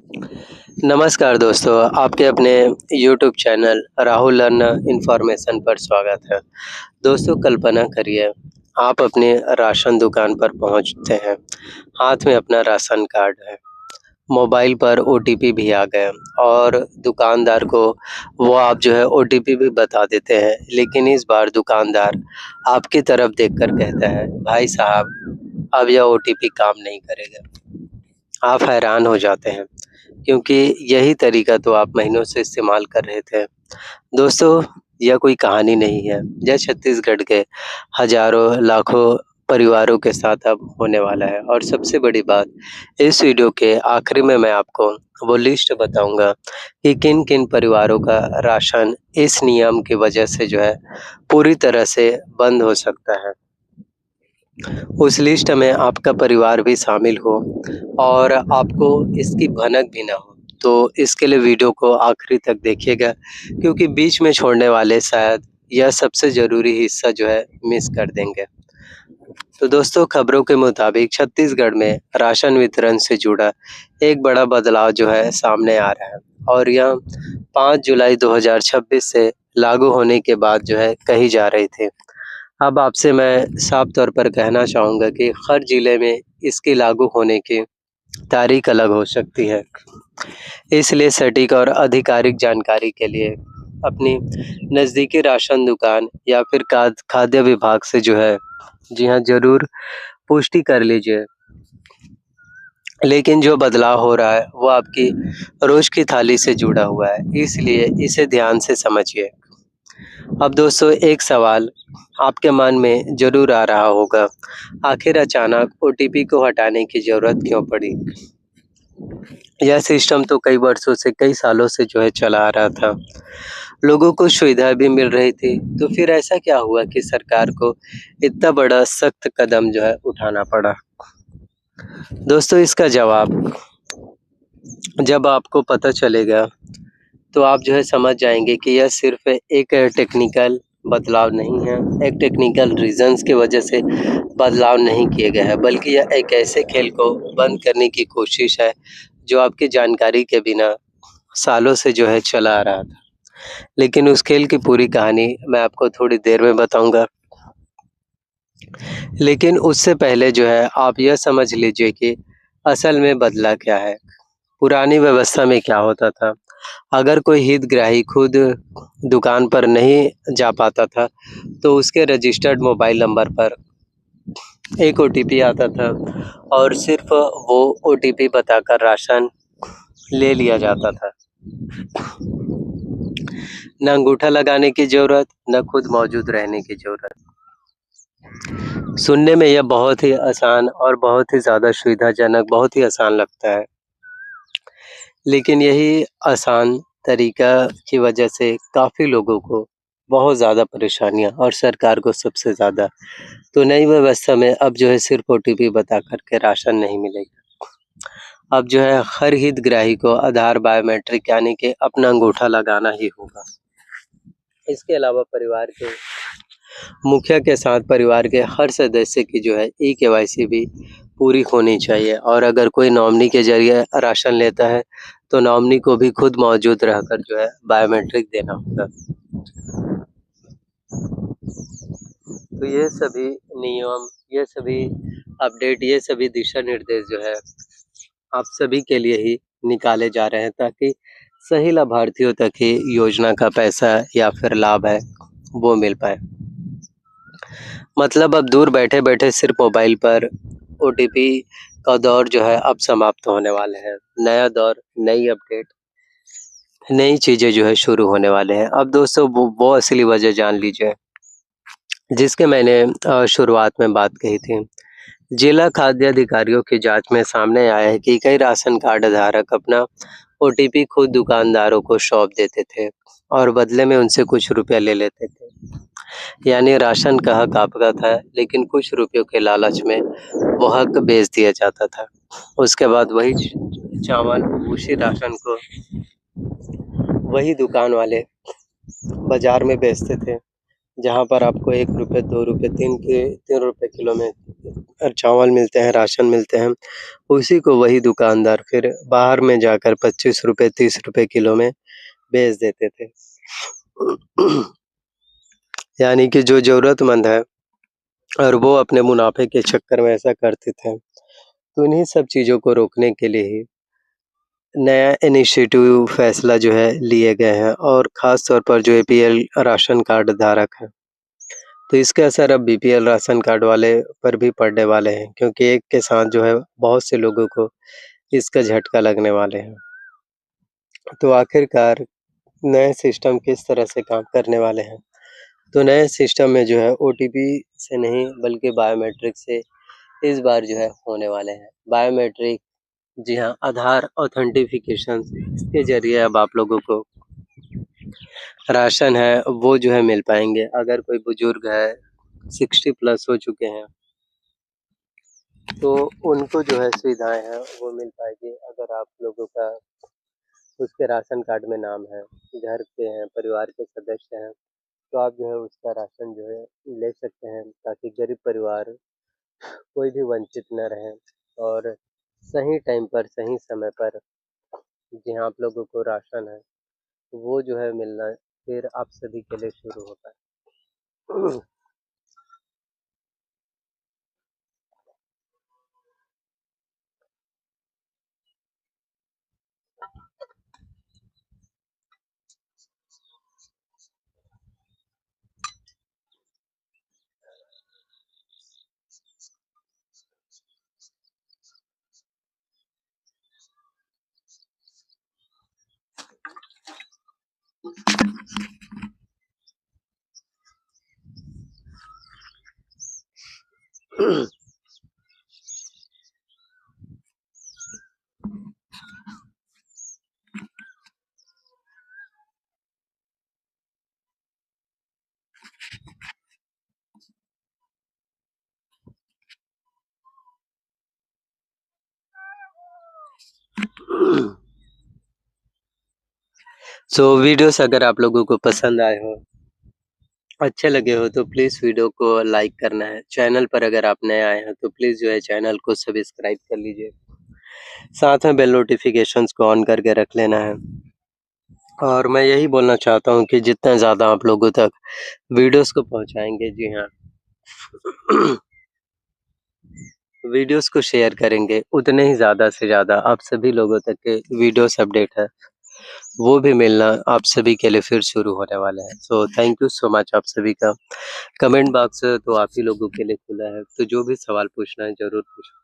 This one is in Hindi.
नमस्कार दोस्तों, आपके अपने YouTube channel Rahul learn information पर स्वागत है। दोस्तों कल्पना करिए, आप अपने राशन दुकान पर पहुँचते हैं, हाथ में अपना राशन कार्ड है, मोबाइल पर ओटीपी भी आ गया और दुकानदार को वो आप जो है ओटीपी भी बता देते हैं, लेकिन इस बार दुकानदार आपकी तरफ देखकर कहता है, भाई साहब अब यह ओटीपी काम नहीं करेगा। आप हैरान हो जाते हैं, क्योंकि यही तरीका तो आप महीनों से इस्तेमाल कर रहे थे। दोस्तों, यह कोई कहानी नहीं है, यह छत्तीसगढ़ के हज़ारों, लाखों परिवारों के साथ अब होने वाला है और सबसे बड़ी बात, इस वीडियो के आखिरी में मैं आपको वो लिस्ट बताऊँगा कि किन-किन परिवारों का राशन इस नियम की वजह से जो है पूरी तरह से बंद हो सकता है। उस लिस्ट में आपका परिवार भी शामिल हो और आपको इसकी भनक भी ना हो। तो इसके लिए वीडियो को आखिरी तक देखिएगा, क्योंकि बीच में छोड़ने वाले शायद यह सबसे ज़रूरी हिस्सा जो है मिस कर देंगे। तो दोस्तों, खबरों के मुताबिक छत्तीसगढ़ में राशन वितरण से जुड़ा एक बड़ा बदलाव जो है सामने आ रहा है और यह 5 जुलाई 2026 से लागू होने के बाद जो है कही जा रही थी। अब आपसे मैं साफ तौर पर कहना चाहूँगा कि हर ज़िले में इसके लागू होने की तारीख अलग हो सकती है। इसलिए सटीक और आधिकारिक जानकारी के लिए अपनी नज़दीकी राशन दुकान या फिर खाद्य विभाग से जो है, जी हाँ, ज़रूर पुष्टि कर लीजिए। लेकिन जो बदलाव हो रहा है वो आपकी रोज़ की थाली से जुड़ा हुआ है, इसलिए इसे ध्यान से समझिए। अब दोस्तों, एक सवाल आपके मन में ज़रूर आ रहा होगा, आखिर अचानक ओटीपी को हटाने की ज़रूरत क्यों पड़ी? यह सिस्टम तो कई वर्षों से, कई सालों से जो है चला आ रहा था। लोगों को सुविधा भी मिल रही थी, तो फिर ऐसा क्या हुआ कि सरकार को इतना बड़ा सख्त कदम जो है उठाना पड़ा? दोस्तों, इसका जवाब जब आपको पता चलेगा, तो आप जो है समझ जाएँगे कि यह सिर्फ़ एक टेक्निकल बदलाव नहीं है, एक टेक्निकल रीज़न्स की वजह से बदलाव नहीं किए गए हैं, बल्कि यह एक ऐसे खेल को बंद करने की कोशिश है, जो आपकी जानकारी के बिना सालों से जो है चला आ रहा था। लेकिन उस खेल की पूरी कहानी मैं आपको थोड़ी देर में बताऊँगा। लेकिन उससे पहले जो है आप यह समझ लीजिए कि असल में बदला क्या है। पुरानी व्यवस्था में क्या होता था, अगर कोई हितग्राही खुद दुकान पर नहीं जा पाता था, तो उसके रजिस्टर्ड मोबाइल नंबर पर एक ओटीपी आता था और सिर्फ़ वो ओटीपी बताकर राशन ले लिया जाता था। ना अंगूठा लगाने की ज़रूरत, ना खुद मौजूद रहने की ज़रूरत। सुनने में यह बहुत ही आसान और बहुत ही ज़्यादा सुविधाजनक, बहुत ही आसान लगता है। लेकिन यही आसान तरीका की वजह से काफ़ी लोगों को बहुत ज़्यादा परेशानियाँ और सरकार को सबसे ज़्यादा। तो नई व्यवस्था में अब जो है सिर्फ़ ओटीपी बता कर के राशन नहीं मिलेगा। अब जो है हर हितग्राही को आधार बायोमेट्रिक यानी कि अपना अंगूठा लगाना ही होगा। इसके अलावा परिवार के मुखिया के साथ परिवार के हर सदस्य की जो है ई-केवाईसी भी पूरी होनी चाहिए और अगर कोई नॉमिनी के ज़रिए राशन लेता है, तो नॉमिनी को भी खुद मौजूद रहकर जो है बायोमेट्रिक देना होगा। तो ये सभी नियम, ये सभी अपडेट, ये सभी दिशा निर्देश जो है आप सभी के लिए ही निकाले जा रहे हैं, ताकि सही लाभार्थियों तक ही योजना का पैसा या फिर लाभ है, वो मिल पाए। मतलब अब दूर बैठे-बैठे सिर्फ़ मोबाइल पर ओटीपी का दौर जो है अब समाप्त होने वाले हैं। नया दौर, नई अपडेट, नई चीज़ें जो है शुरू होने वाले हैं। अब दोस्तों, वो असली वजह जान लीजिए, जिसके मैंने शुरुआत में बात कही थी। जिला खाद्य अधिकारियों की जाँच में सामने आया है कि कई राशन कार्ड धारक अपना ओटीपी खुद दुकानदारों को सौंप देते थे और बदले में उनसे कुछ रुपया ले लेते थे। यानी राशन का हक आपका था, लेकिन कुछ रुपयों के लालच में वो हक बेच दिया जाता था। उसके बाद वही चावल, उसी राशन को वही दुकान वाले बाज़ार में बेचते थे, जहाँ पर आपको ₹1, ₹2, ₹3 किलो में चावल मिलते हैं, राशन मिलते हैं, उसी को वही दुकानदार फिर बाहर में जाकर ₹25 ₹30 किलो में बेच देते थे। यानी कि जो ज़रूरतमंद है और वो अपने मुनाफ़े के चक्कर में ऐसा करते थे। तो इन्हीं सब चीज़ों को रोकने के लिए ही नया इनिशिएटिव फैसला जो है लिए गए हैं और ख़ास तौर पर जो एपीएल राशन कार्ड धारक हैं, तो इसके असर अब बीपीएल राशन कार्ड वाले पर भी पड़ने वाले हैं क्योंकि एक के साथ जो है बहुत से लोगों को इसका झटका लगने वाले हैं। तो आखिरकार नए सिस्टम किस तरह से काम करने वाले हैं? तो नए सिस्टम में जो है ओटीपी से नहीं बल्कि बायोमेट्रिक से इस बार जो है होने वाले हैं। बायोमेट्रिक जी हाँ, आधार ऑथेंटिफिकेशन इसके ज़रिए अब आप लोगों को राशन है वो जो है मिल पाएँगे। अगर कोई बुजुर्ग है 60 प्लस हो चुके हैं, तो उनको जो है सुविधाएँ हैं वो मिल पाएगी। अगर आप लोगों का उसके राशन कार्ड में नाम है, घर के हैं, परिवार के सदस्य हैं, तो आप जो है उसका राशन जो है ले सकते हैं ताकि गरीब परिवार कोई भी वंचित न रहे और सही टाइम पर, सही समय पर जहाँ आप लोगों को राशन है, वो जो है मिलना फिर आप सभी के लिए शुरू होता है। सो वीडियोस अगर आप लोगों को पसंद आए हो, अच्छे लगे हो तो प्लीज़ वीडियो को लाइक करना है। चैनल पर अगर आप नए आए हैं तो प्लीज़ जो है चैनल को सब्सक्राइब कर लीजिए। साथ में बेल नोटिफ़िकेशंस को ऑन करके रख लेना है। और मैं यही बोलना चाहता हूँ कि जितना ज़्यादा आप लोगों तक वीडियोस को पहुँचाएँगे जी हाँ, वीडियोस को शेयर करेंगे, उतने ही ज़्यादा से ज़्यादा आप सभी लोगों तक के वीडियोस अपडेट है, वो भी मिलना आप सभी के लिए फिर शुरू होने वाला है। So thank you so much आप सभी का। कमेंट बॉक्स तो आप ही लोगों के लिए खुला है, तो जो भी सवाल पूछना है ज़रूर पूछो।